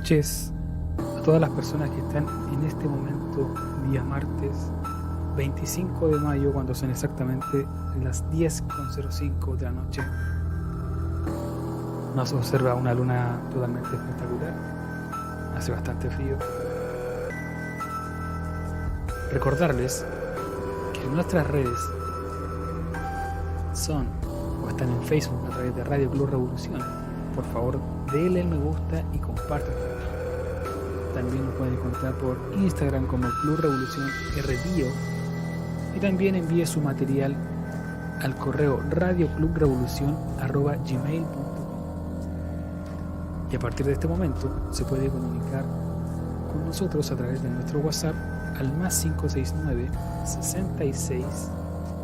noches a todas las personas que están en este momento, día martes 25 de mayo, cuando son exactamente las 10:05 de la noche. Nos observa una luna totalmente espectacular. Hace bastante frío. Recordarles que nuestras redes son o están en Facebook a través de Radio Club Revolución. Por favor, denle me gusta y compartan. También nos pueden encontrar por Instagram como Club Revolución RBio, y también envíe su material al correo radioclubrevolucion@gmail.com. Y a partir de este momento se puede comunicar con nosotros a través de nuestro WhatsApp al +569 66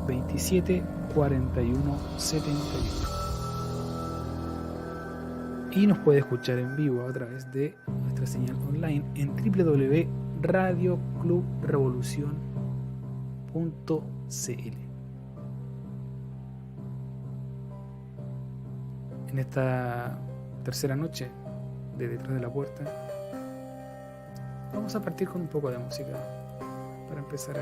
27 41 71. Y nos puede escuchar en vivo a través de nuestra señal online en www.radioclubrevolucion.cl. En esta tercera noche de Detrás de la Puerta vamos a partir con un poco de música para empezar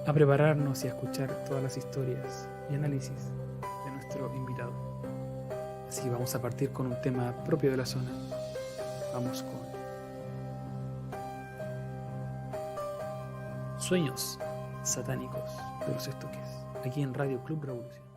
a prepararnos y a escuchar todas las historias y análisis de nuestro invitado. Así que vamos a partir con un tema propio de la zona. Vamos con Sueños Satánicos de los Estoques, aquí en Radio Club Revolución.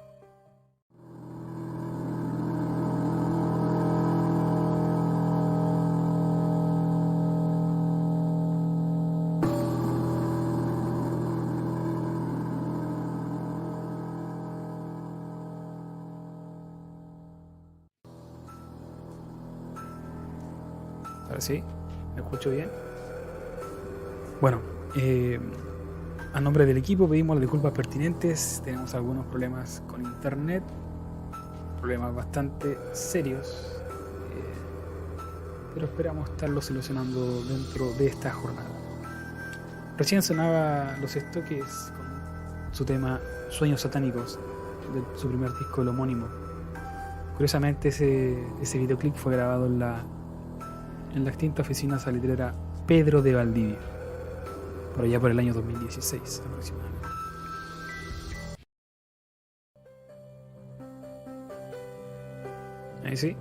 Ahora sí, ¿me escucho bien? Bueno, a nombre del equipo pedimos las disculpas pertinentes. Tenemos algunos problemas con internet, problemas bastante serios, pero esperamos estarlos solucionando dentro de esta jornada. Recién sonaba Los Estoques con su tema Sueños Satánicos, de su primer disco, el homónimo. Curiosamente ese videoclip fue grabado en la extinta oficina salitrera Pedro de Valdivia, por allá por el año 2016 aproximadamente. Ahí sí.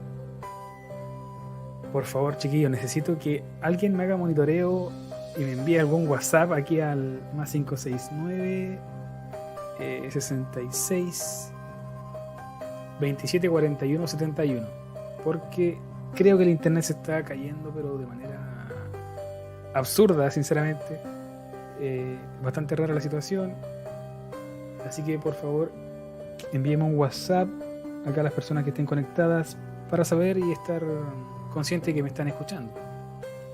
Por favor, chiquillos, necesito que alguien me haga monitoreo y me envíe algún WhatsApp aquí al +569 66 27 41 71, porque creo que el internet se está cayendo, pero de manera absurda, sinceramente. Bastante rara la situación. Así que por favor, envíeme un WhatsApp acá a las personas que estén conectadas para saber y estar consciente de que me están escuchando.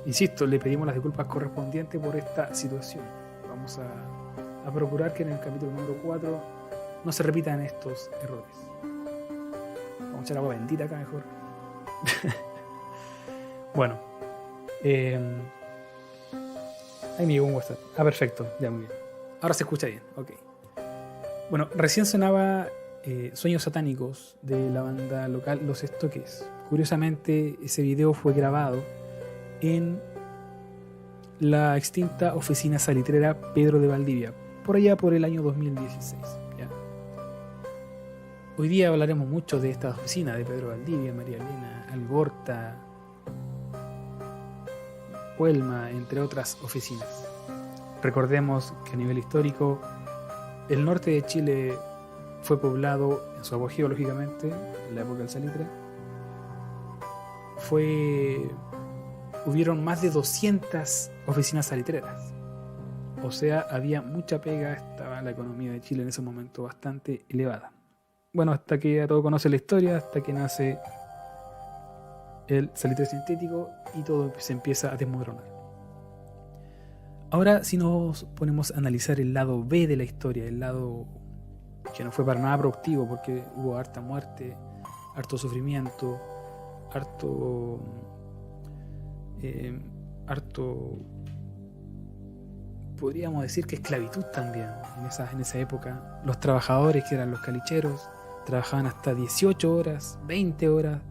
Insisto, le pedimos las disculpas correspondientes por esta situación. Vamos a procurar que en el capítulo número 4 no se repitan estos errores. Vamos a echar agua bendita acá mejor. Bueno, ahí me llegó un WhatsApp. Perfecto, ya muy bien. Ahora se escucha bien, ok. Bueno, recién sonaba Sueños Satánicos de la banda local Los Estoques. Curiosamente, ese video fue grabado en la extinta oficina salitrera Pedro de Valdivia, por allá por el año 2016. ¿Ya? Hoy día hablaremos mucho de esta oficina de Pedro Valdivia, María Elena, Algorta, Huelma, entre otras oficinas. Recordemos que a nivel histórico el norte de Chile fue poblado en su apogeo, lógicamente, en la época del salitre. Hubieron más de 200 oficinas salitreras. O sea, había mucha pega, estaba la economía de Chile en ese momento bastante elevada. Bueno, hasta que ya todos conocen la historia, hasta que nace el salitre sintético y todo se empieza a desmoronar. Ahora, si nos ponemos a analizar el lado B de la historia, el lado que no fue para nada productivo, porque hubo harta muerte, harto sufrimiento, harto podríamos decir que esclavitud también en esa época. Los trabajadores, que eran los calicheros, trabajaban hasta 18 horas, 20 horas,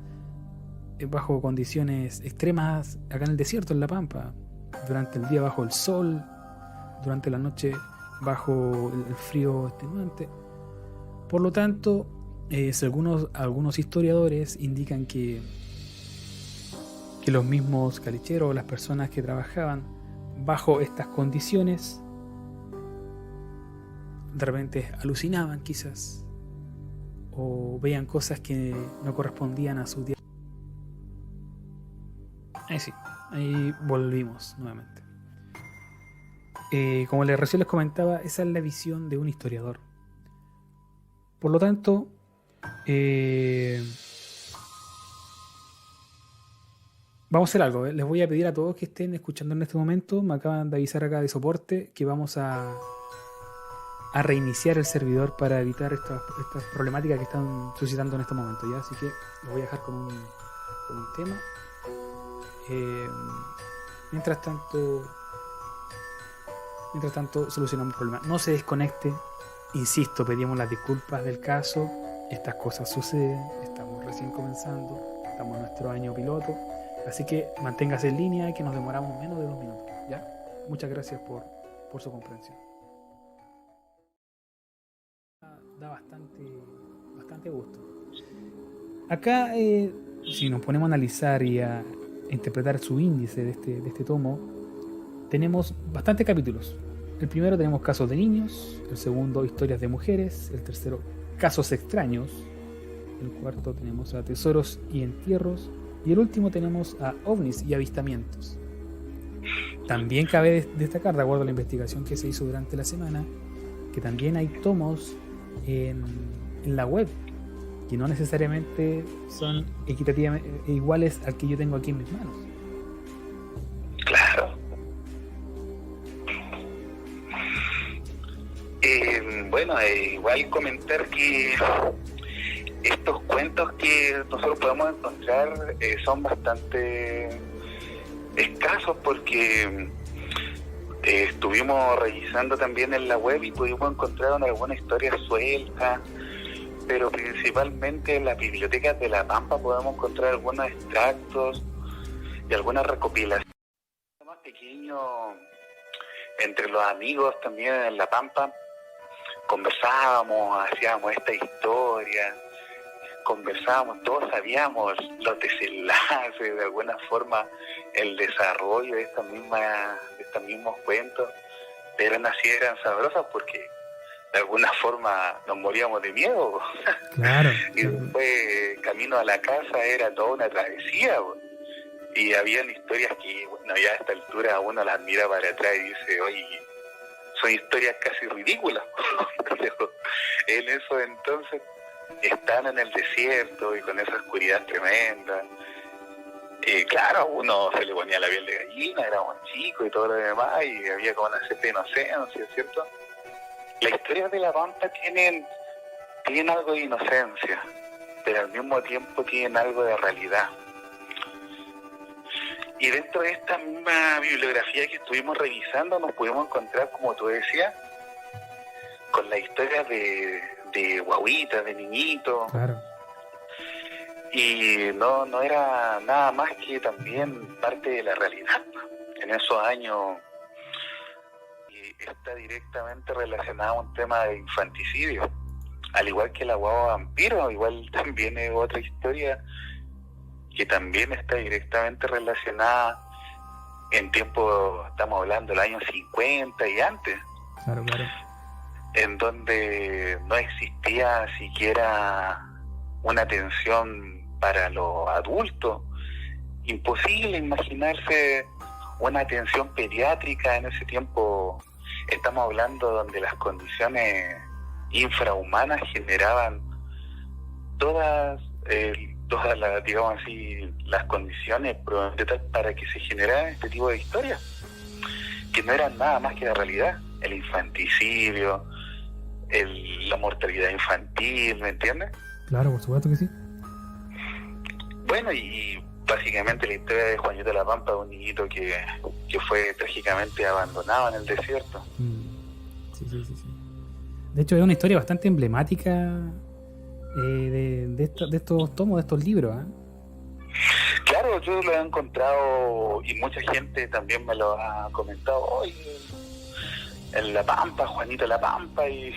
bajo condiciones extremas acá en el desierto, en La Pampa. Durante el día bajo el sol, durante la noche bajo el frío extenuante. Por lo tanto, algunos historiadores indican que los mismos calicheros o las personas que trabajaban bajo estas condiciones de repente alucinaban quizás o veían cosas que no correspondían a su día. Ahí sí, ahí volvimos nuevamente. Como recién les comentaba, esa es la visión de un historiador. Por lo tanto, vamos a hacer algo. Les voy a pedir a todos que estén escuchando en este momento. Me acaban de avisar acá de soporte que vamos a reiniciar el servidor para evitar estas problemáticas que están suscitando en este momento, ¿ya? Así que los voy a dejar con un tema. Mientras tanto solucionamos el problema. No se desconecte. Insisto, pedimos las disculpas del caso. Estas cosas suceden. Estamos recién comenzando. Estamos en nuestro año piloto. Así que manténgase en línea, que nos demoramos menos de 2 minutos, ¿ya? Muchas gracias por su comprensión. Da bastante gusto. Acá, si nos ponemos a analizar y a interpretar su índice de este tomo, tenemos bastantes capítulos. El primero tenemos casos de niños, el segundo historias de mujeres, el tercero casos extraños, el cuarto tenemos a tesoros y entierros, y el último tenemos a ovnis y avistamientos. También cabe destacar, de acuerdo a la investigación que se hizo durante la semana, que también hay tomos en la web que no necesariamente son equitativamente iguales al que yo tengo aquí en mis manos. Claro. Bueno, igual comentar que estos cuentos que nosotros podemos encontrar son bastante escasos porque estuvimos revisando también en la web y pudimos encontrar alguna historia suelta, pero principalmente en las bibliotecas de La Pampa podemos encontrar algunos extractos y algunas recopilaciones más pequeños entre los amigos también en La Pampa. Conversábamos, hacíamos esta historia, conversábamos, todos sabíamos los desenlaces, de alguna forma el desarrollo de estos mismos cuentos, pero así eran sabrosas porque de alguna forma nos moríamos de miedo. Claro. Y después camino a la casa era toda una travesía, y habían historias que, bueno, ya a esta altura uno las mira para atrás y dice, oye, son historias casi ridículas. Pero en eso entonces están en el desierto y con esa oscuridad tremenda. Claro, a uno se le ponía la piel de gallina, éramos chicos y todo lo demás, y había como una cierta inocencia, ¿cierto? Las historias de La Pampa tienen algo de inocencia, pero al mismo tiempo tienen algo de realidad. Y dentro de esta misma bibliografía que estuvimos revisando nos pudimos encontrar, como tú decías, con la historia de guaguitas, de niñitos. Claro. Y no era nada más que también parte de la realidad. En esos años está directamente relacionado a un tema de infanticidio. Al igual que la guagua vampiro, igual también es otra historia que también está directamente relacionada en tiempo, estamos hablando del año 50 y antes. Claro. En donde no existía siquiera una atención para los adultos. Imposible imaginarse una atención pediátrica en ese tiempo. Estamos hablando donde las condiciones infrahumanas generaban todas las, digamos así, las condiciones para que se generaran este tipo de historias, que no eran nada más que la realidad. El infanticidio, la mortalidad infantil, ¿me entiendes? Claro, por supuesto que sí. Bueno, y básicamente la historia de Juanito de La Pampa, un niñito que fue trágicamente abandonado en el desierto. Sí. De hecho, es una historia bastante emblemática de estos tomos, de estos libros, ¿eh? Claro, yo lo he encontrado y mucha gente también me lo ha comentado hoy en La Pampa, Juanito La Pampa, y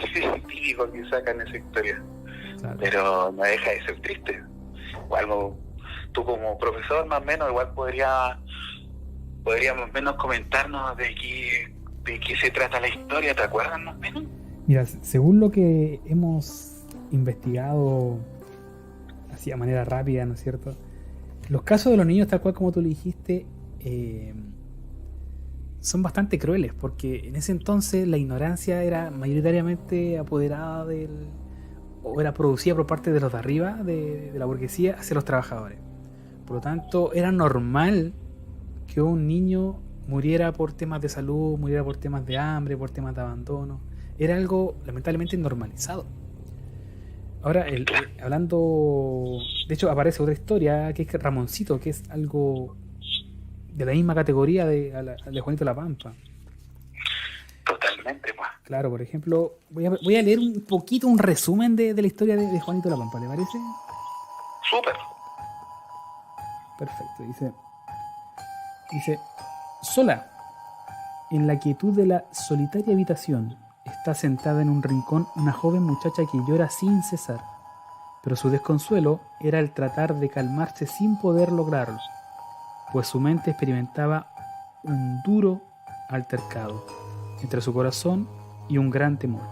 típico que sacan esa historia. Claro. Pero no deja de ser triste. Igual tú como profesor más o menos igual podría más o menos comentarnos de qué se trata la historia, ¿te acuerdas más o menos? Mira, según lo que hemos investigado así de manera rápida, ¿no es cierto? Los casos de los niños, tal cual como tú le dijiste, son bastante crueles, porque en ese entonces la ignorancia era mayoritariamente apoderada o era producida por parte de los de arriba, de la burguesía, hacia los trabajadores. Por lo tanto, era normal que un niño muriera por temas de salud, muriera por temas de hambre, por temas de abandono. Era algo lamentablemente normalizado. Ahora, hablando... De hecho, aparece otra historia, que es Ramoncito, que es algo de la misma categoría de Juanito La Pampa. Totalmente, pues. Claro, por ejemplo, voy a leer un poquito, un resumen de la historia de Juanito La Pampa, ¿le parece? Súper. Perfecto, dice, sola, en la quietud de la solitaria habitación, está sentada en un rincón una joven muchacha que llora sin cesar, pero su desconsuelo era el tratar de calmarse sin poder lograrlo, pues su mente experimentaba un duro altercado entre su corazón y un gran temor.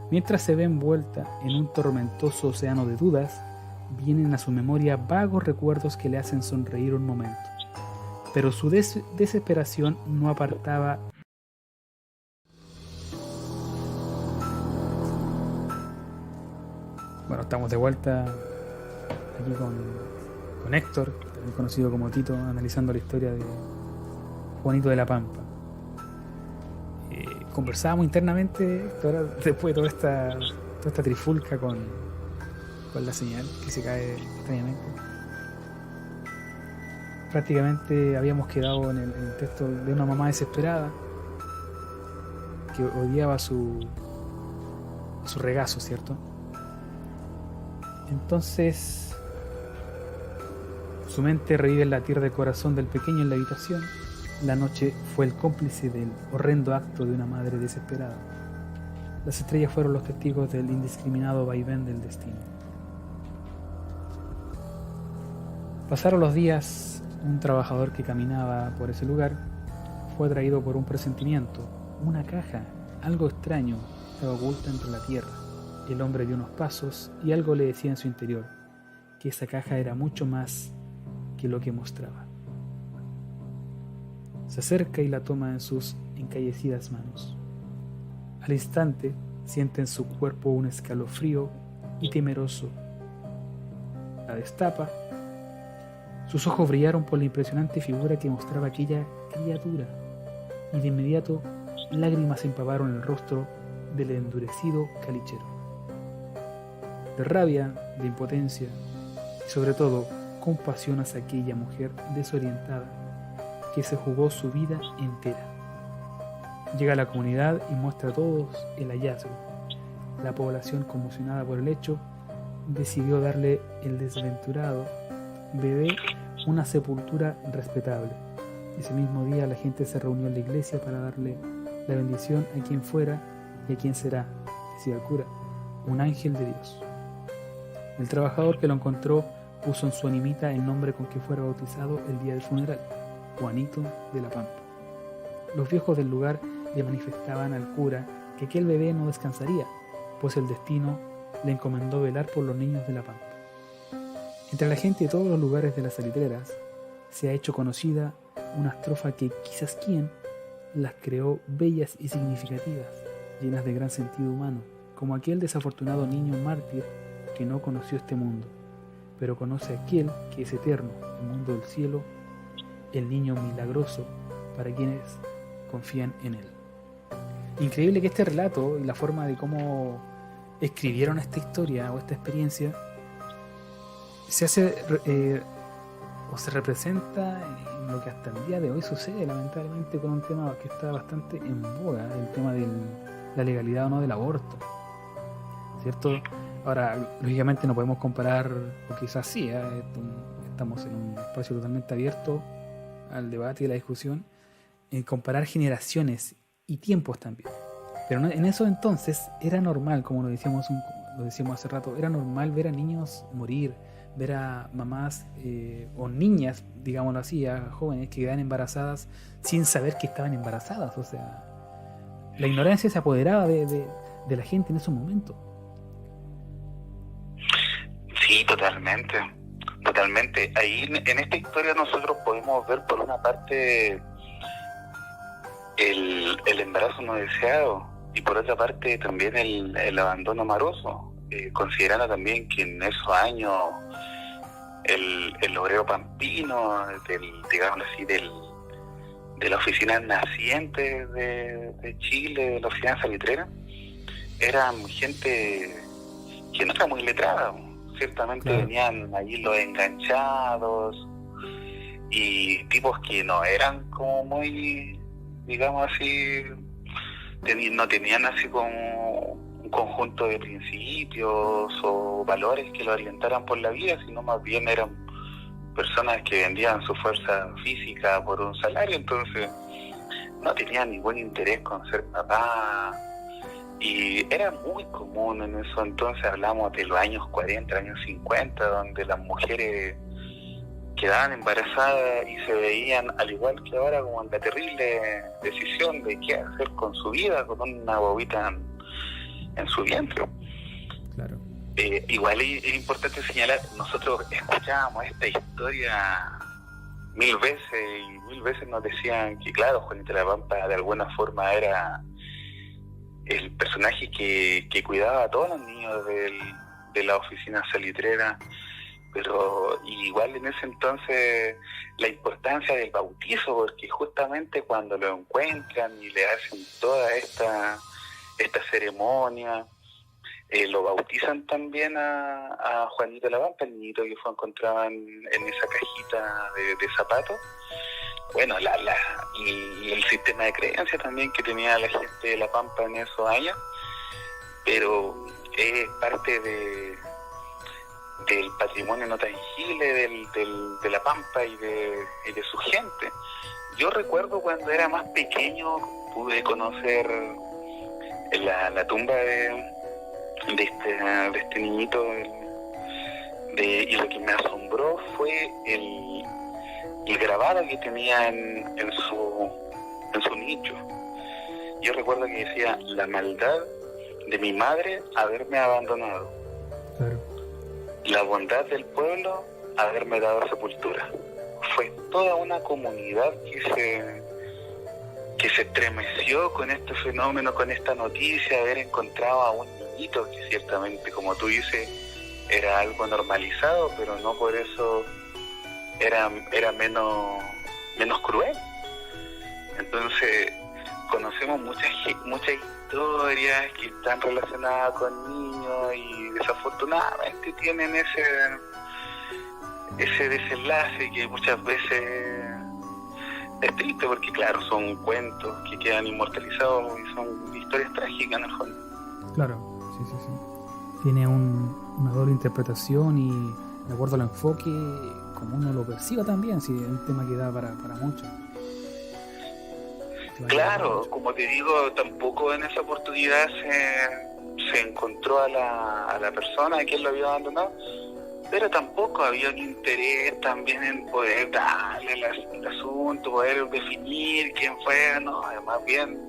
Mientras se ve envuelta en un tormentoso océano de dudas, vienen a su memoria vagos recuerdos que le hacen sonreír un momento, pero su desesperación no apartaba. Bueno, estamos de vuelta aquí con Héctor, también conocido como Tito, analizando la historia de Juanito de la Pampa. Conversábamos internamente, Héctor, después de toda esta trifulca con la señal que se cae extrañamente. Prácticamente habíamos quedado en el texto de una mamá desesperada que odiaba a su regazo, ¿cierto? Entonces su mente revive el latir del corazón del pequeño en la habitación. La noche fue el cómplice del horrendo acto de una madre desesperada. Las estrellas fueron los testigos del indiscriminado vaivén del destino. Pasaron los días. Un trabajador que caminaba por ese lugar fue atraído por un presentimiento. Una caja, algo extraño, estaba oculta entre la tierra. El hombre dio unos pasos y algo le decía en su interior que esa caja era mucho más que lo que mostraba. Se acerca y la toma en sus encallecidas manos. Al instante siente en su cuerpo un escalofrío y temeroso. La destapa. Sus ojos brillaron por la impresionante figura que mostraba aquella criatura, y de inmediato lágrimas empaparon el rostro del endurecido calichero. De rabia, de impotencia y sobre todo compasión hacia aquella mujer desorientada que se jugó su vida entera. Llega a la comunidad y muestra a todos el hallazgo. La población, conmocionada por el hecho, decidió darle el desventurado bebé una sepultura respetable. Ese mismo día la gente se reunió en la iglesia para darle la bendición a quien fuera y a quien será, decía el cura, un ángel de Dios. El trabajador que lo encontró puso en su animita el nombre con que fuera bautizado el día del funeral, Juanito de la Pampa. Los viejos del lugar le manifestaban al cura que aquel bebé no descansaría, pues el destino le encomendó velar por los niños de la Pampa. Entre la gente de todos los lugares de las salitreras se ha hecho conocida una estrofa que quizás quién las creó bellas y significativas, llenas de gran sentido humano, como aquel desafortunado niño mártir que no conoció este mundo, pero conoce aquel que es eterno, el mundo del cielo, el niño milagroso para quienes confían en él. Increíble que este relato y la forma de cómo escribieron esta historia o esta experiencia se hace o se representa en lo que hasta el día de hoy sucede, lamentablemente, con un tema que está bastante en boga, el tema de la legalidad o no del aborto, ¿cierto? Ahora, lógicamente no podemos comparar, o quizás sí, estamos en un espacio totalmente abierto al debate y a la discusión, en comparar generaciones y tiempos también. Pero en eso entonces era normal, como lo decíamos hace rato, era normal ver a niños morir, ver a mamás o niñas, digámoslo así, a jóvenes que quedan embarazadas sin saber que estaban embarazadas. O sea, la ignorancia se apoderaba de la gente en esos momentos. Sí, totalmente. Ahí en esta historia nosotros podemos ver por una parte el embarazo no deseado y por otra parte también el abandono amoroso, considerando también que en esos años el obrero pampino, digamos así, de la oficina naciente de Chile, de la oficina salitrera, eran gente que no era muy letrada. Ciertamente claro. Venían allí los enganchados y tipos que no eran como muy, digamos así, no tenían así como un conjunto de principios o valores que lo orientaran por la vida, sino más bien eran personas que vendían su fuerza física por un salario, entonces no tenían ningún interés con ser papá. Y era muy común en eso entonces, hablamos de los años 40, años 50, donde las mujeres quedaban embarazadas y se veían, al igual que ahora, como en la terrible decisión de qué hacer con su vida, con una bobita en su vientre. Claro. Igual es importante señalar, nosotros escuchábamos esta historia mil veces y mil veces nos decían que, claro, Juanito La Pampa de alguna forma era el personaje que cuidaba a todos los niños de la oficina salitrera, pero igual en ese entonces la importancia del bautizo, porque justamente cuando lo encuentran y le hacen toda esta ceremonia, lo bautizan también a Juanito La Pampa, el niñito que fue encontrado en esa cajita de zapatos. Bueno, y el sistema de creencia también que tenía la gente de La Pampa en esos años, pero es parte del patrimonio no tangible de La Pampa y de su gente. Yo recuerdo cuando era más pequeño, pude conocer la tumba de este niñito, y lo que me asombró fue el grabado que tenía en su nicho. Yo recuerdo que decía: la maldad de mi madre haberme abandonado, claro. La bondad del pueblo haberme dado sepultura. Fue toda una comunidad que se estremeció con este fenómeno, con esta noticia de haber encontrado a un niñito que ciertamente, como tú dices, era algo normalizado, pero no por eso era menos cruel. Entonces conocemos muchas historias que están relacionadas con niños y desafortunadamente tienen ese desenlace que muchas veces es triste, porque claro, son cuentos que quedan inmortalizados y son historias trágicas en el fondo. Claro, sí. Tiene una doble interpretación y de acuerdo al enfoque, como uno lo perciba también, si es un tema que da para mucho. Claro, como te digo, tampoco en esa oportunidad se encontró a la persona a quien lo había abandonado, pero tampoco había un interés también en poder darle el asunto, poder definir quién fue, no, más bien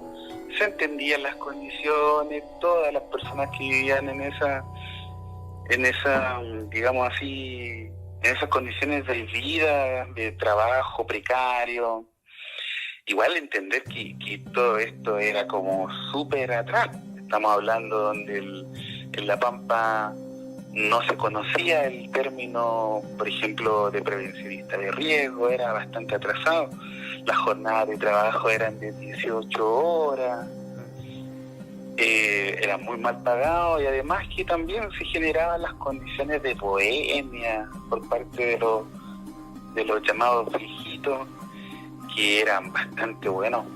se entendían las condiciones, todas las personas que vivían en esa, digamos así, en esas condiciones de vida, de trabajo precario. Igual entender que todo esto era como súper atrás. Estamos hablando donde en La Pampa no se conocía el término, por ejemplo, de prevencionista de riesgo, era bastante atrasado. Las jornadas de trabajo eran de 18 horas, eran muy mal pagados y además que también se generaban las condiciones de bohemia por parte de los llamados viejitos, que eran bastante buenos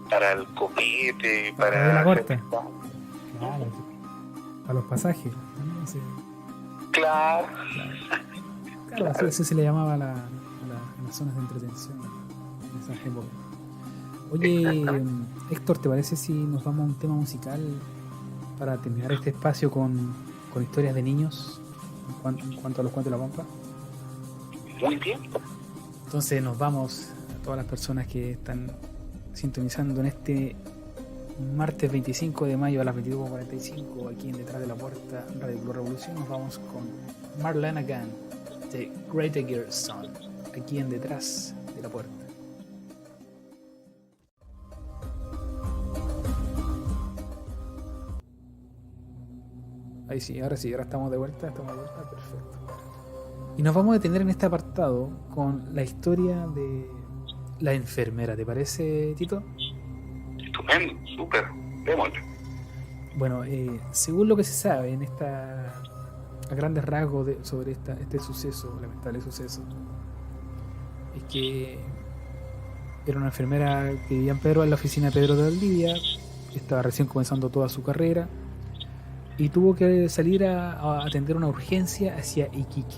para el copete, para la corte. Claro, para los pasajes. Sí. Claro. Claro, así se le llamaba a las zonas de entretención en esa época. Oye, Héctor, ¿te parece si nos vamos a un tema musical para terminar este espacio con historias de niños en cuanto a los cuentos de la pampa? Muy bien. Entonces nos vamos a todas las personas que están sintonizando en este martes 25 de mayo a las 22:45 aquí en Detrás de la Puerta, Radio Club Revolución. Nos vamos con Mark Lanagan, The Great Girl Son, aquí en Detrás de la Puerta. Ahí sí, ahora estamos de vuelta, perfecto. Y nos vamos a detener en este apartado con la historia de la enfermera, ¿te parece, Tito? Estupendo, súper, démosle. Bueno, según lo que se sabe a grandes rasgos sobre este suceso, lamentable suceso, es que era una enfermera que vivía en la oficina de Pedro de Valdivia, estaba recién comenzando toda su carrera y tuvo que salir a atender una urgencia hacia Iquique.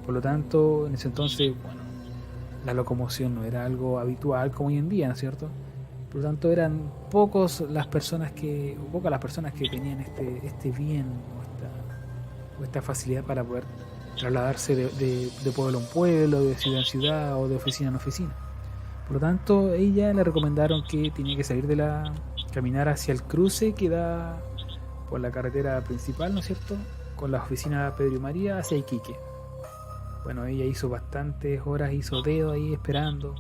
Por lo tanto, en ese entonces, bueno, la locomoción no era algo habitual como hoy en día, ¿no es cierto? Por lo tanto, eran pocas las personas que tenían este bien o esta facilidad para poder trasladarse de pueblo en pueblo, de ciudad en ciudad o de oficina en oficina. Por lo tanto, ella le recomendaron que tenía que caminar hacia el cruce que da por la carretera principal, ¿no es cierto?, con la oficina Pedro y María hacia Iquique. Bueno, ella hizo bastantes horas, hizo dedo ahí esperando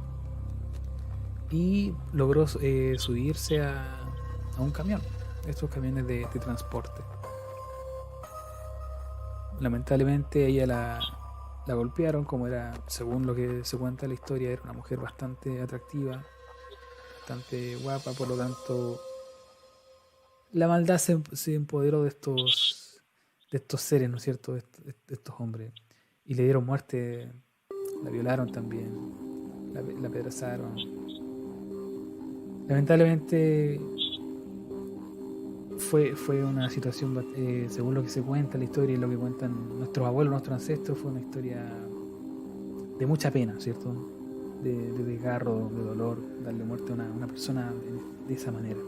y logró subirse a un camión, estos camiones de transporte. Lamentablemente ella la golpearon, como era, según lo que se cuenta en la historia, era una mujer bastante atractiva, bastante guapa, por lo tanto la maldad se empoderó de estos seres, ¿no es cierto?, de estos hombres, y le dieron muerte, la violaron también, la apedrazaron. Lamentablemente fue una situación, según lo que se cuenta en la historia y lo que cuentan nuestros abuelos, nuestros ancestros, fue una historia de mucha pena, ¿cierto?, de desgarro, de dolor, darle muerte a una persona de esa manera.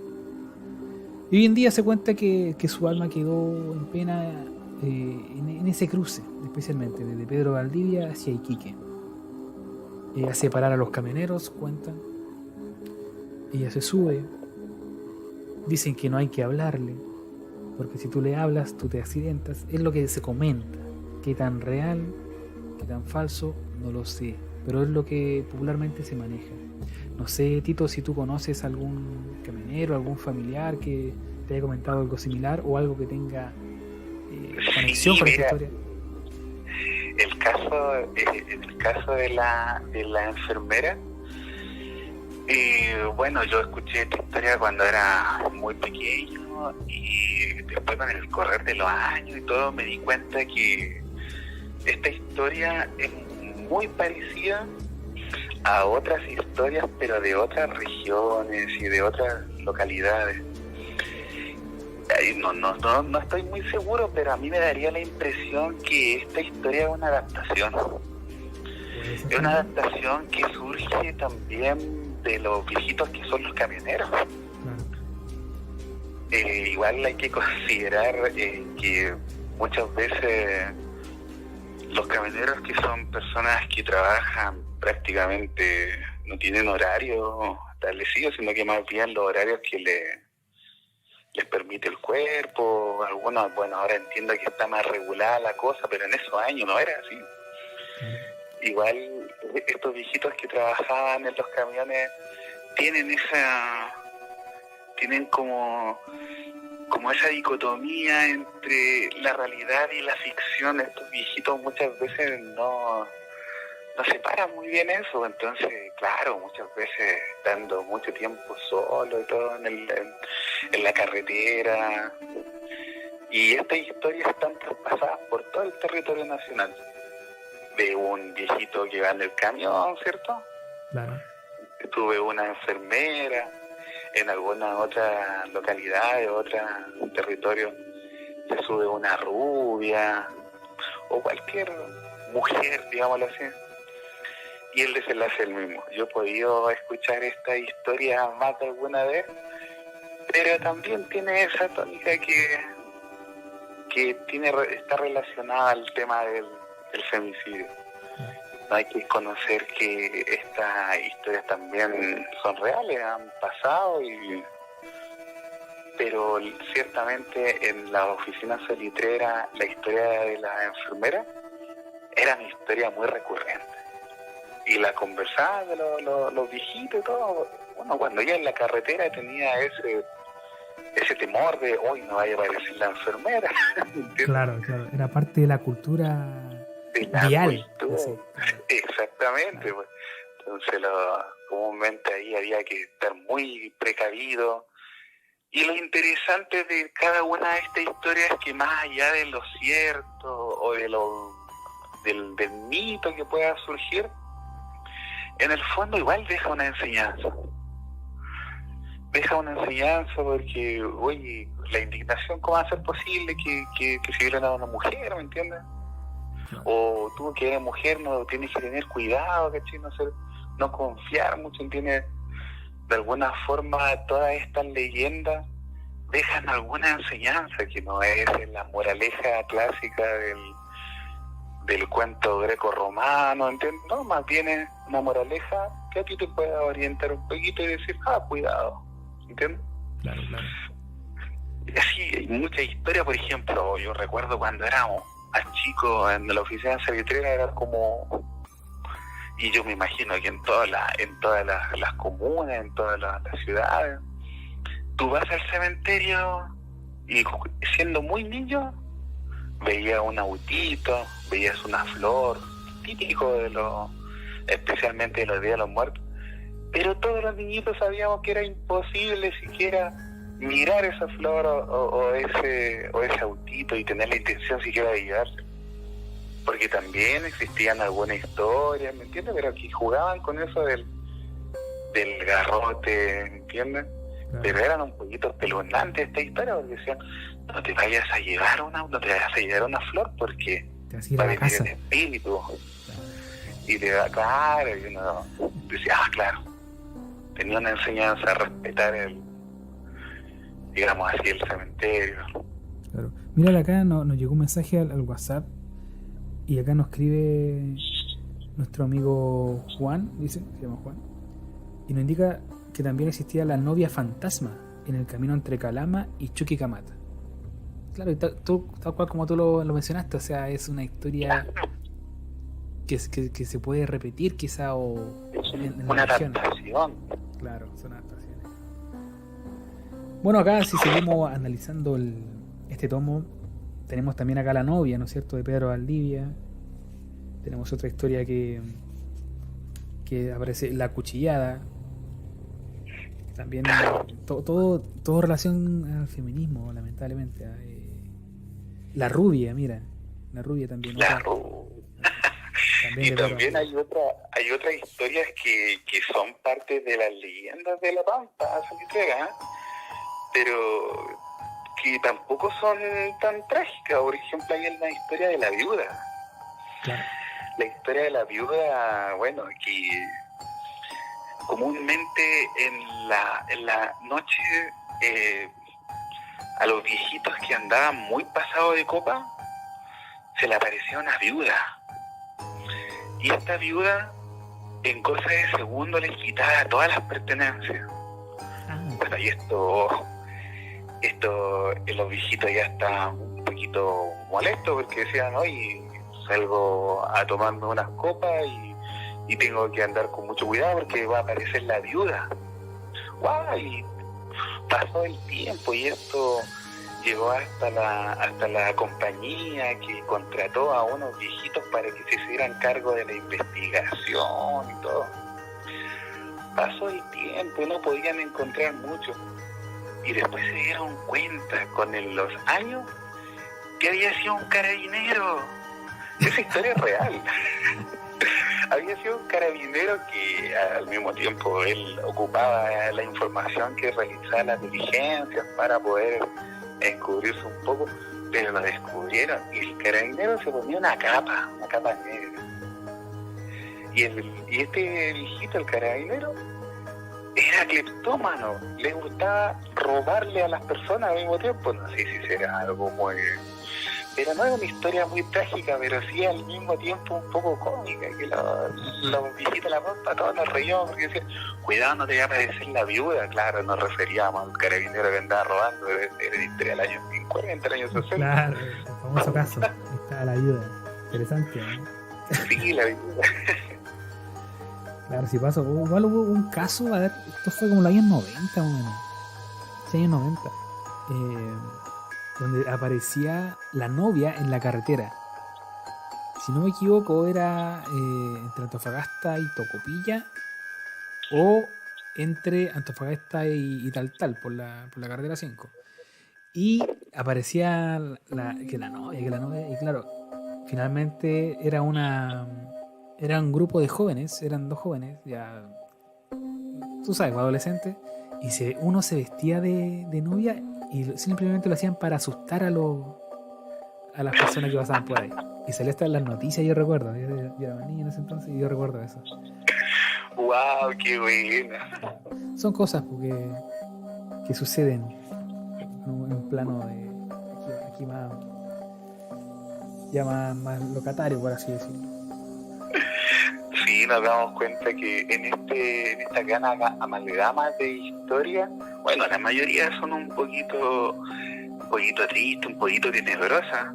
Y hoy en día se cuenta que su alma quedó en pena en ese cruce, especialmente desde Pedro Valdivia hacia Iquique. Ella hace parar a los camioneros, cuentan. Ella se sube. Dicen que no hay que hablarle, porque si tú le hablas, tú te accidentas. Es lo que se comenta. Qué tan real, qué tan falso, no lo sé. Pero es lo que popularmente se maneja. No sé, Tito, si tú conoces algún camionero, algún familiar que te haya comentado algo similar o algo que tenga conexión con esta historia. El caso de la enfermera, bueno, yo escuché esta historia cuando era muy pequeño y después con el correr de los años y todo me di cuenta que esta historia es muy parecida a otras historias, pero de otras regiones y de otras localidades. No estoy muy seguro, pero a mí me daría la impresión que esta historia es una adaptación. Es una adaptación que surge también de los viejitos que son los camioneros. Igual hay que considerar que muchas veces los camioneros, que son personas que trabajan prácticamente, no tienen horario establecido, sino que más bien los horarios que les permite el cuerpo. Algunos, bueno, ahora entiendo que está más regulada la cosa, pero en esos años no era así. Igual estos viejitos que trabajaban en los camiones tienen como esa dicotomía entre la realidad y la ficción. Estos viejitos muchas veces no separan muy bien eso, entonces claro, muchas veces estando mucho tiempo solo y todo en la carretera, y estas historias están traspasadas por todo el territorio nacional, de un viejito que va en el camión, ¿cierto? Claro. Tuve una enfermera, en alguna otra localidad, de otro territorio, se sube una rubia, o cualquier mujer, digámoslo así, y el desenlace es el mismo. Yo he podido escuchar esta historia más de alguna vez, pero también tiene esa tónica que está relacionada al tema del femicidio. No hay que conocer que estas historias también son reales, han pasado, pero ciertamente en la oficina salitrera la historia de la enfermera era una historia muy recurrente. Y la conversaban de los viejitos y todo. Bueno, cuando ya en la carretera tenía ese temor de hoy no vaya a aparecer la enfermera. Claro, era parte de la cultura vial. Sí, exactamente, pues. Entonces comúnmente ahí había que estar muy precavido. Y lo interesante de cada una de estas historias es que más allá de lo cierto o del mito que pueda surgir, en el fondo igual deja una enseñanza. Deja una enseñanza porque, oye, la indignación, ¿cómo va a ser posible que se violen a una mujer, ¿me entiendes? O tú que eres mujer no tienes que tener cuidado, ¿cachai? No confiar mucho, ¿entiendes? De alguna forma todas estas leyendas dejan alguna enseñanza que no es la moraleja clásica del cuento greco-romano, ¿entiendes? No, más bien es una moraleja que a ti te pueda orientar un poquito y decir, cuidado, ¿entiendes? Claro. Y así hay muchas historias. Por ejemplo, yo recuerdo cuando éramos chicos en la oficina salitrera, era como, y yo me imagino que en todas las comunas, en todas las ciudades, tú vas al cementerio y siendo muy niño veías un autito, veías una flor, típico especialmente de los días de los muertos, pero todos los niñitos sabíamos que era imposible siquiera mirar esa flor o ese autito y tener la intención siquiera de ayudarse, porque también existían algunas historias, ¿me entiendes? Pero aquí jugaban con eso del garrote, ¿me entiendes? Claro. Pero eran un poquito espeluznantes esta historia, porque decían, no te vayas a llevar una flor porque va a venir el espíritu. Claro. Y te da cara, y uno decía, claro, tenía una enseñanza a respetar digamos así, el cementerio. Claro. Mira, acá nos llegó un mensaje al WhatsApp y acá nos escribe nuestro amigo Juan, se llama Juan, y nos indica que también existía la novia fantasma en el camino entre Calama y Chuquicamata. Claro, y tal cual como tú lo mencionaste, o sea, es una historia que se puede repetir quizá o en una adaptación. Claro, son adaptaciones. Bueno, acá si seguimos analizando este tomo, tenemos también acá La novia, ¿no es cierto?, de Pedro Valdivia. Tenemos otra historia que aparece, La cuchillada. También todo relación al feminismo, lamentablemente. La rubia, mira. La rubia también. La rubia. Y también hay otras historias que son parte de las leyendas de la Pampa salitrera, pero que tampoco son tan trágicas. Por ejemplo, hay una historia de la viuda. Claro. La historia de la viuda, bueno, que comúnmente en la noche a los viejitos que andaban muy pasados de copa se le aparecía una viuda, y esta viuda en cosa de segundo les quitaba todas las pertenencias. Bueno, y esto los viejitos ya estaban un poquito molestos porque decían, oye, salgo a tomarme unas copas y tengo que andar con mucho cuidado porque va a aparecer la viuda. ¡Guau! Y pasó el tiempo y esto llegó hasta la compañía que contrató a unos viejitos para que se hicieran cargo de la investigación y todo. Pasó el tiempo y no podían encontrar mucho. Y después se dieron cuenta con los años que había sido un carabinero. Esa historia es real. Había sido un carabinero que al mismo tiempo él ocupaba la información que realizaba las diligencias para poder encubrirse un poco, pero lo descubrieron y el carabinero se ponía una capa negra. Y este viejito, el carabinero, era cleptómano, le gustaba robarle a las personas al mismo tiempo. No sé si será algo muy... Pero no era una historia muy trágica, pero sí al mismo tiempo un poco cómica, que los viejitos de la pampa todos nos reíamos porque decían, cuidado, no te vaya a aparecer la viuda. Claro, nos referíamos al carabinero que andaba robando de historia del año 50, el año 60. Claro, el famoso caso. Ahí está la viuda. Interesante, ¿no? Sí, la viuda. Claro, si pasó. Igual hubo un caso, a ver, esto fue como los años 90, más o menos. Sí, años 90. Donde aparecía la novia en la carretera. Si no me equivoco, era entre Antofagasta y Tocopilla, o entre Antofagasta y Taltal, por la carretera 5. Y aparecía que la novia, y claro, finalmente era un grupo de jóvenes, eran 2 jóvenes, ya tú sabes, adolescentes, y uno se vestía de novia y simplemente lo hacían para asustar a las personas que pasaban por ahí. Y salía hasta en las noticias, yo recuerdo. Yo era niño en ese entonces y yo recuerdo eso. ¡Wow! ¡Qué buena! Son cosas que suceden en un plano de aquí más locatario, por así decirlo. Sí, nos damos cuenta que en esta gran amalgama de historias, bueno, la mayoría son un poquito tristes, un poquito tenebrosas,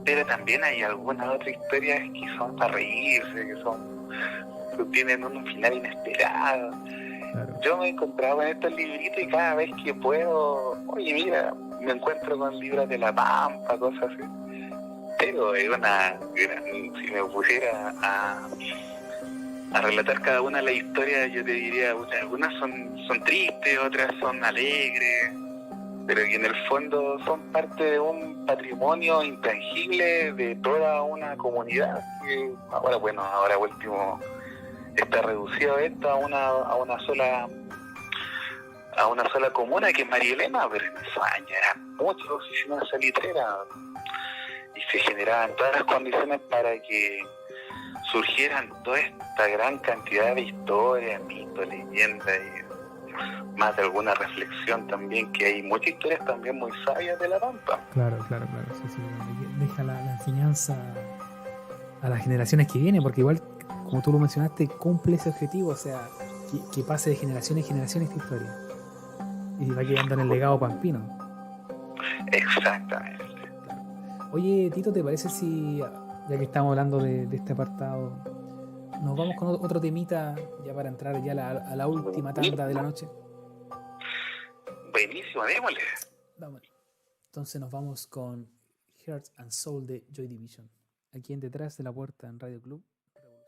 pero también hay algunas otras historias que son para reírse, que tienen un final inesperado. Claro. Yo me he encontrado en estos libritos y cada vez que puedo, oye, mira, me encuentro con libros de La Pampa, cosas así. Pero es si me pusiera a relatar cada una de las historias, yo te diría, algunas son tristes, otras son alegres, pero que en el fondo son parte de un patrimonio intangible de toda una comunidad que ahora último está reducido esto a una sola comuna, que es María Elena, pero en esos años eran muchas oficinas salitreras y se generaban todas las condiciones para que surgieran toda esta gran cantidad de historias, mitos, leyendas y más de alguna reflexión también, que hay muchas historias también muy sabias de La Pampa. Claro, sí, deja la enseñanza a las generaciones que vienen, porque igual, como tú lo mencionaste, cumple ese objetivo, o sea, que pase de generación en generación esta historia y va quedando en el legado pampino. Exactamente. Claro. Oye, Tito, ¿te parece si, ya que estamos hablando de este apartado, nos vamos con otro temita ya para entrar ya a la última tanda de la noche? Buenísimo, démosle. Vamos. Entonces nos vamos con Heart and Soul de Joy Division, aquí en Detrás de la Puerta en Radio Club Revolución.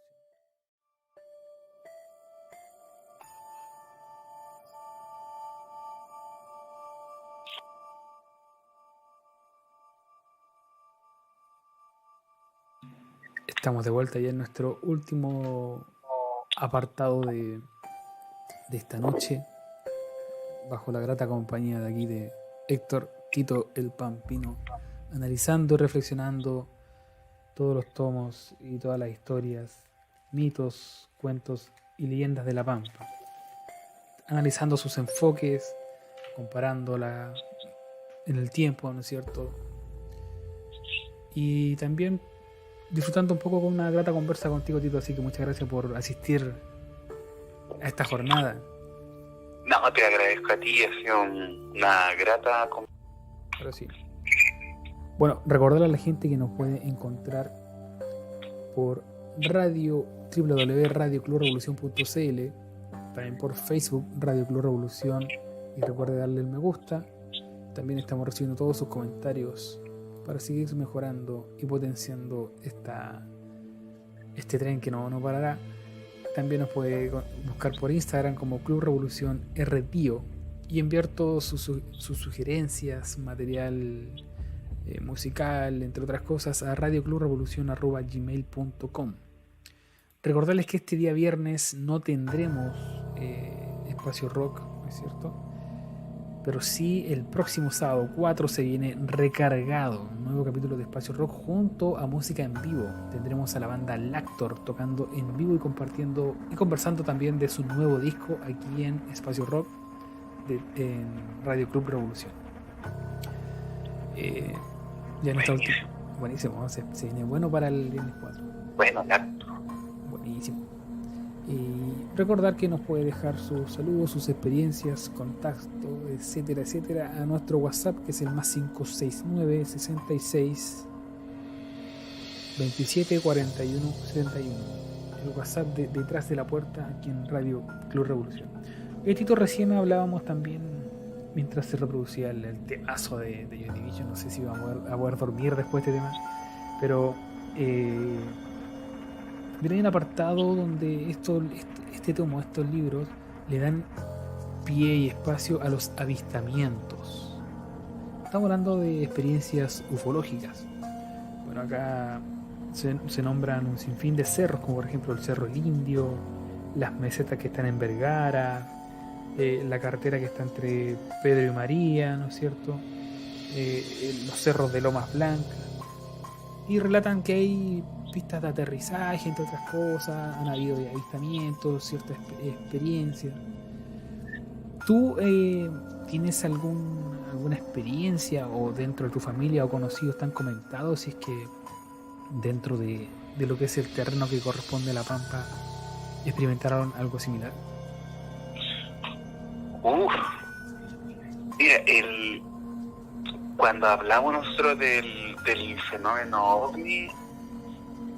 Estamos de vuelta ya en nuestro último apartado de esta noche, bajo la grata compañía de aquí de Héctor Tito el Pampino, analizando y reflexionando todos los tomos y todas las historias, mitos, cuentos y leyendas de La Pampa, analizando sus enfoques, comparándola en el tiempo, ¿no es cierto? Y también disfrutando un poco con una grata conversa contigo, Tito, así que muchas gracias por asistir a esta jornada. No, te agradezco a ti, ha sido una grata conversa. Pero sí. Bueno, recordarle a la gente que nos puede encontrar por www.radioclubrevolucion.cl, también por Facebook, Radio Club Revolución, y recuerde darle el me gusta. También estamos recibiendo todos sus comentarios para seguir mejorando y potenciando este tren que no parará. También nos puede buscar por Instagram como Club Revolución RPio y enviar todas sus sugerencias, material musical, entre otras cosas, a radioclubrevolucion@gmail.com. Recordarles que este día viernes no tendremos espacio rock, ¿no es cierto? pero sí el próximo sábado 4 se viene recargado, un nuevo capítulo de Espacio Rock junto a música en vivo. Tendremos a la banda Lactor tocando en vivo y compartiendo y conversando también de su nuevo disco aquí en Espacio Rock en Radio Club Revolución. Ya en esta última, buenísimo, se viene bueno para el viernes 4. Bueno, Lactor. Buenísimo. Y recordar que nos puede dejar sus saludos, sus experiencias, contacto, etcétera, etcétera, a nuestro WhatsApp, que es el más 569 66 27 41 71. El WhatsApp detrás de la puerta aquí en Radio Club Revolución. Tito, recién hablábamos también, mientras se reproducía el temazo de Joy Division, no sé si vamos a poder dormir después de este tema, pero hay un apartado donde este tomo, estos libros, le dan pie y espacio a los avistamientos. Estamos hablando de experiencias ufológicas. Bueno, acá se nombran un sinfín de cerros, como por ejemplo el Cerro El Indio, las mesetas que están en Vergara, la carretera que está entre Pedro y María, ¿no es cierto? Los cerros de Lomas Blancas. Y relatan que hay pistas de aterrizaje, entre otras cosas, han habido avistamientos, ciertas experiencias. ¿Tú tienes alguna experiencia, o dentro de tu familia o conocidos te han comentado si es que dentro de lo que es el terreno que corresponde a La Pampa experimentaron algo similar? Mira, cuando hablamos nosotros del fenómeno OVNI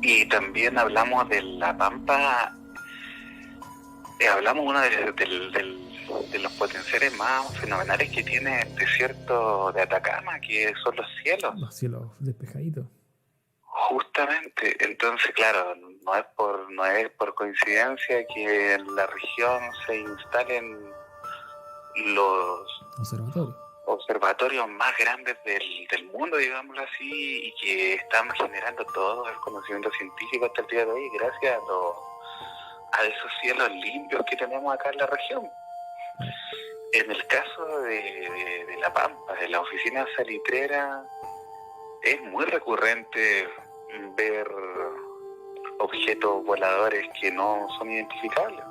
y también hablamos de La Pampa, hablamos uno de los potenciales más fenomenales que tiene el desierto de Atacama, que son los cielos. Los cielos despejaditos. Justamente, entonces claro, no es por coincidencia que en la región se instalen los observatorios más grandes del mundo, digámoslo así, y que estamos generando todo el conocimiento científico hasta el día de hoy gracias a esos cielos limpios que tenemos acá en la región. En el caso de La Pampa, de la oficina salitrera, es muy recurrente ver objetos voladores que no son identificables.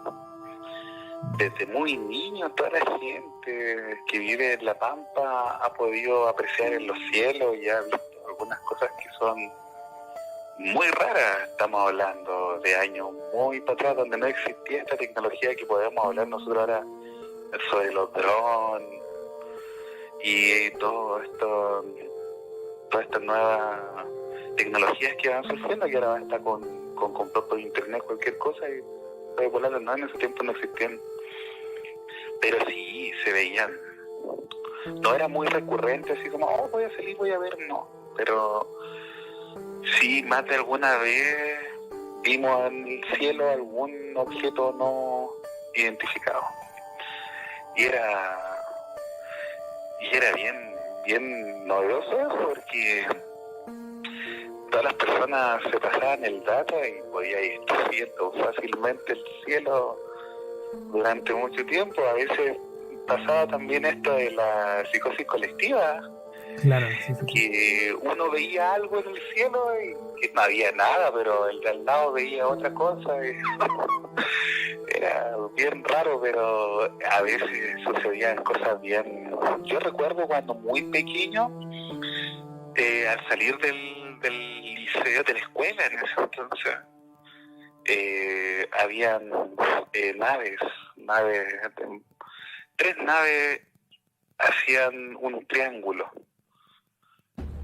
Desde muy niño, toda la gente que vive en La Pampa ha podido apreciar en los cielos y ha visto algunas cosas que son muy raras. Estamos hablando de años muy para atrás, donde no existía esta tecnología que podemos hablar nosotros ahora sobre los drones y todas estas nuevas tecnologías que van surgiendo, que ahora está con propio internet, cualquier cosa, y puede volar. No, en ese tiempo no existían, pero sí se veían. No era muy recurrente, así como, voy a salir, voy a ver, no, pero sí, más de alguna vez vimos en el cielo algún objeto no identificado, y era bien novedoso eso, porque todas las personas se pasaban el dato y podía ir viendo fácilmente el cielo durante mucho tiempo. A veces pasaba también esto de la psicosis colectiva. Claro, sí. Que uno veía algo en el cielo y que no había nada, pero el de al lado veía otra cosa. Y era bien raro, pero a veces sucedían cosas bien. Yo recuerdo cuando muy pequeño, al salir del liceo, de la escuela en ese entonces, habían naves, 3 naves hacían un triángulo,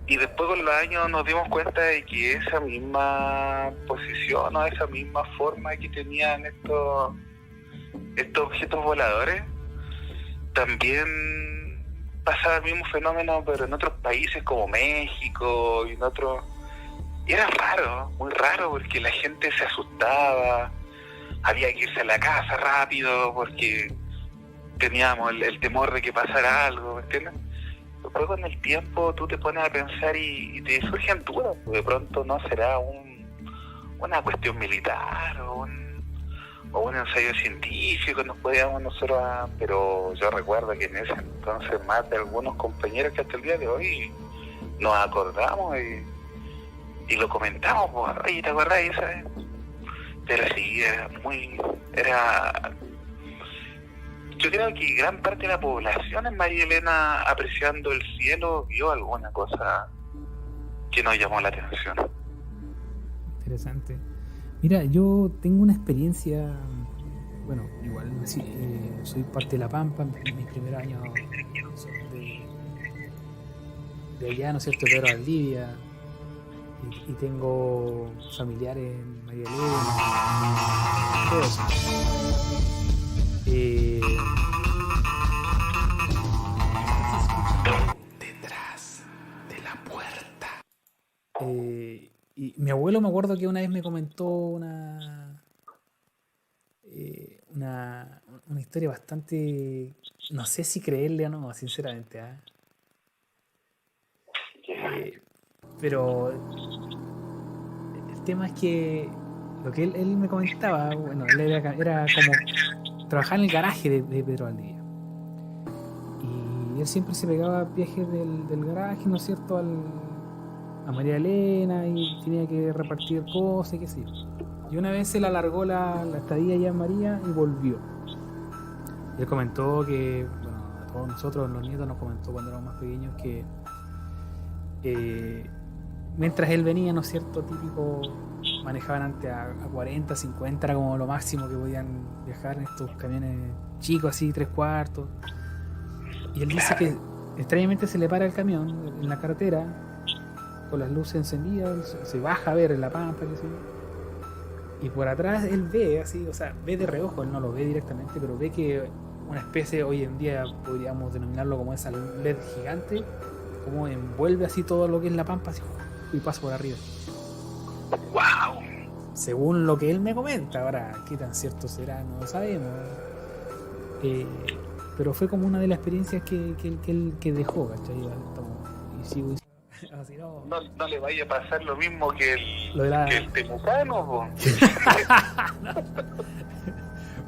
y después con los años nos dimos cuenta de que esa misma posición o esa misma forma que tenían estos objetos voladores, también pasaba el mismo fenómeno, pero en otros países como México y en otros. Y era raro, muy raro, porque la gente se asustaba, había que irse a la casa rápido porque teníamos el temor de que pasara algo, ¿me entiendes? Después con el tiempo tú te pones a pensar y te surgen dudas, porque de pronto no será una cuestión militar o o un ensayo científico nos podíamos nosotros, pero yo recuerdo que en ese entonces más de algunos compañeros que hasta el día de hoy nos acordamos y lo comentamos, pues, oye, ¿te acordás de esa vez? Pero sí, yo creo que gran parte de la población en María Elena, apreciando el cielo, vio alguna cosa que nos llamó la atención. Interesante. Mira, yo tengo una experiencia, bueno, igual soy parte de La Pampa, mis primeros años son de allá, ¿no es cierto?, Pedro Valdivia, y tengo familiares en María Elena, todo eso. Detrás de la puerta. Y mi abuelo, me acuerdo que una vez me comentó una historia bastante, no sé si creerle o no, sinceramente, pero el tema es que lo que él me comentaba, bueno, él era como trabajar en el garaje de Pedro Valdivia, y él siempre se pegaba viajes del garaje, ¿no es cierto?, a María Elena, y tenía que repartir cosas y qué sé yo. Y una vez se le alargó la estadía allá en María y volvió. Y él comentó que, bueno, a todos nosotros, los nietos, nos comentó cuando éramos más pequeños que mientras él venía, ¿no es cierto?, típico, manejaban antes a 40, 50, era como lo máximo que podían viajar en estos camiones chicos, así, 3/4. Y él dice que extrañamente se le para el camión en la carretera con las luces encendidas, se baja a ver en La Pampa, qué sé yo, y por atrás él ve así, o sea, ve de reojo, él no lo ve directamente, pero ve que una especie, hoy en día podríamos denominarlo como esa LED gigante, como envuelve así todo lo que es La Pampa, así, y pasa por arriba. ¡Wow! Según lo que él me comenta, ahora qué tan cierto será no lo sabemos, pero fue como una de las experiencias que dejó, ¿cachai? Y sigo así, No le vaya a pasar lo mismo que el temucano, po.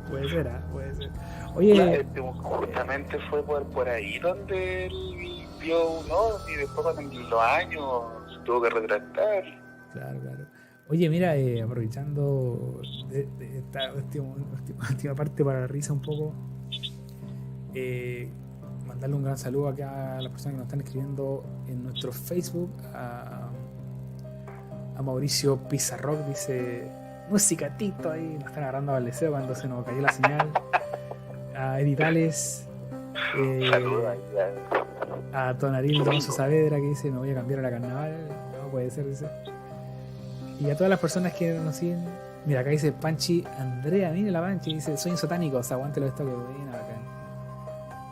Puede ser, puede ser. Oye, justamente fue por ahí donde él vio un ovni, y después con los años se tuvo que retractar. Claro. Oye, mira, aprovechando de esta última parte para la risa un poco, mandarle un gran saludo acá a las personas que nos están escribiendo en nuestro Facebook, a Mauricio Pizarrock, dice musicatito ahí, nos están agarrando al deseo cuando se nos cayó la señal. A Editales, Saludos a Tonaril Donoso Saavedra, que dice me voy a cambiar a la carnaval, no puede ser, dice. Y a todas las personas que nos siguen, mira, acá dice Panchi Andrea, mira la Panchi, dice soy insotánicos, aguante los toques, buena, bacán.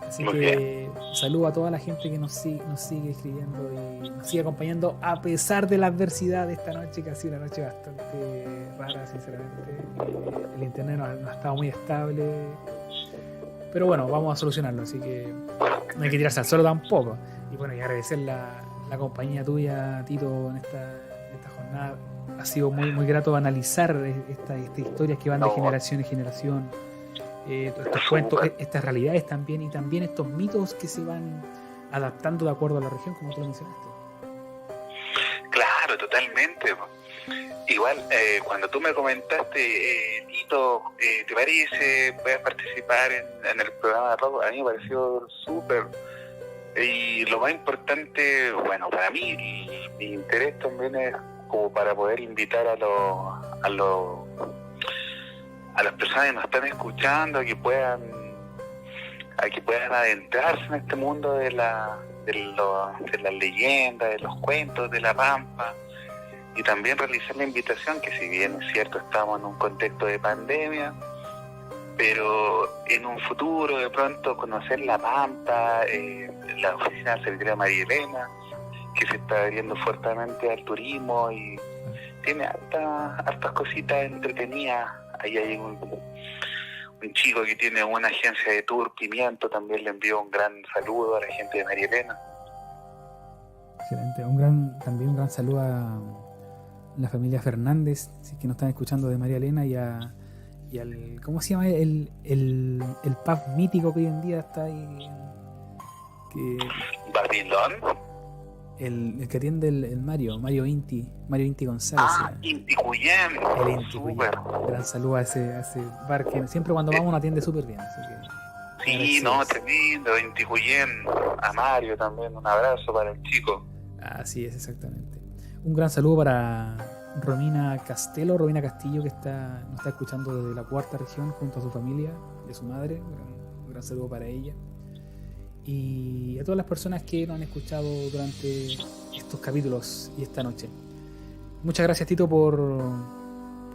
Así muy que bien. Saludo a toda la gente que nos sigue escribiendo y nos sigue acompañando a pesar de la adversidad de esta noche, que ha sido una noche bastante rara, sinceramente. El internet no ha estado muy estable, pero bueno, vamos a solucionarlo, así que no hay que tirarse al suelo tampoco. Y bueno, y agradecer la compañía tuya, Tito, en esta jornada. Ha sido muy, muy grato analizar estas historias que van de generación en generación. Estos cuentos, estas realidades también, y también estos mitos que se van adaptando de acuerdo a la región, como tú lo mencionaste. Claro, totalmente. Igual, cuando tú me comentaste, Tito, ¿te parece? ¿Puedes participar en el programa de rock? A mí me pareció súper. Y lo más importante, bueno, para mí, mi interés también es como para poder invitar a las personas que nos están escuchando a que puedan adentrarse en este mundo de las leyendas, de los cuentos de La Pampa, y también realizar la invitación, que si bien es cierto estamos en un contexto de pandemia, pero en un futuro de pronto conocer La Pampa, la oficina del Secretario de María Elena, que se está adhiriendo fuertemente al turismo y tiene hartas cositas entretenidas. Ahí hay un chico que tiene una agencia de tour, Pimiento, también le envío un gran saludo a la gente de María Elena. Excelente, también un gran saludo a la familia Fernández, que nos están escuchando, de María Elena, y a y al... ¿Cómo se llama? El pub mítico que hoy en día está ahí. Babilón. El que atiende el Mario Inti González. Inti Cuyén. El Inti Cuyén. Gran saludo a ese bar que siempre cuando vamos nos atiende súper bien. Así que, sí, no, tremendo, Inti Cuyén. A Mario también, un abrazo para el chico. Así es, exactamente. Un gran saludo para Romina Castillo, que nos está escuchando desde la cuarta región junto a su familia y a su madre. Un gran saludo para ella. Y a todas las personas que nos han escuchado durante estos capítulos y esta noche. Muchas gracias, Tito, por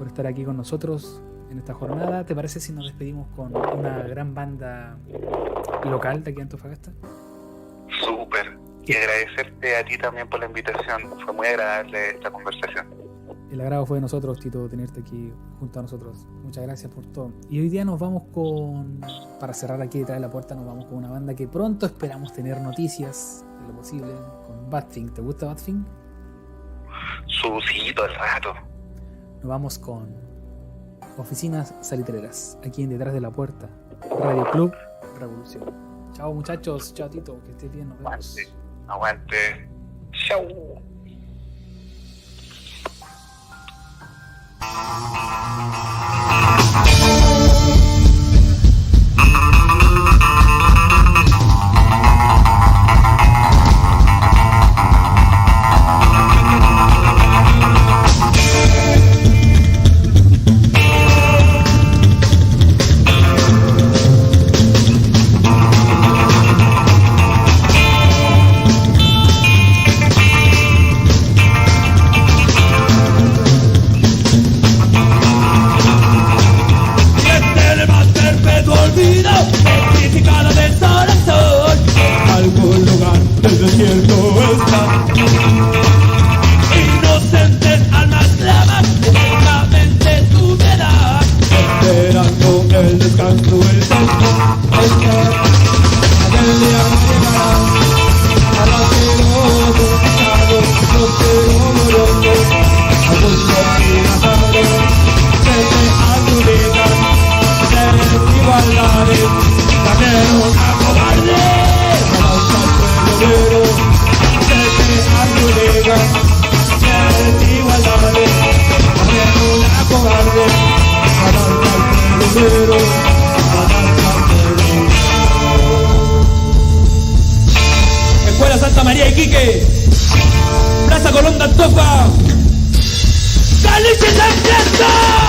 estar aquí con nosotros en esta jornada. ¿Te parece si nos despedimos con una gran banda local de aquí en Antofagasta? Súper. Y agradecerte a ti también por la invitación. Fue muy agradable esta conversación. El agrado fue de nosotros, Tito, tenerte aquí junto a nosotros. Muchas gracias por todo. Y hoy día nos vamos para cerrar aquí detrás de la puerta, nos vamos con una banda que pronto esperamos tener noticias de lo posible, con Badfinger. ¿Te gusta Badfinger? Sí, todo el rato. Nos vamos con Oficinas Salitreras, aquí en Detrás de la Puerta, Radio Club Revolución. Chao, muchachos. Chao, Tito. Que estés bien. Nos vemos. Aguante. Chau. Escuela Santa María Iquique, Plaza Colón de Antofa, ¡Galicia en la fiesta!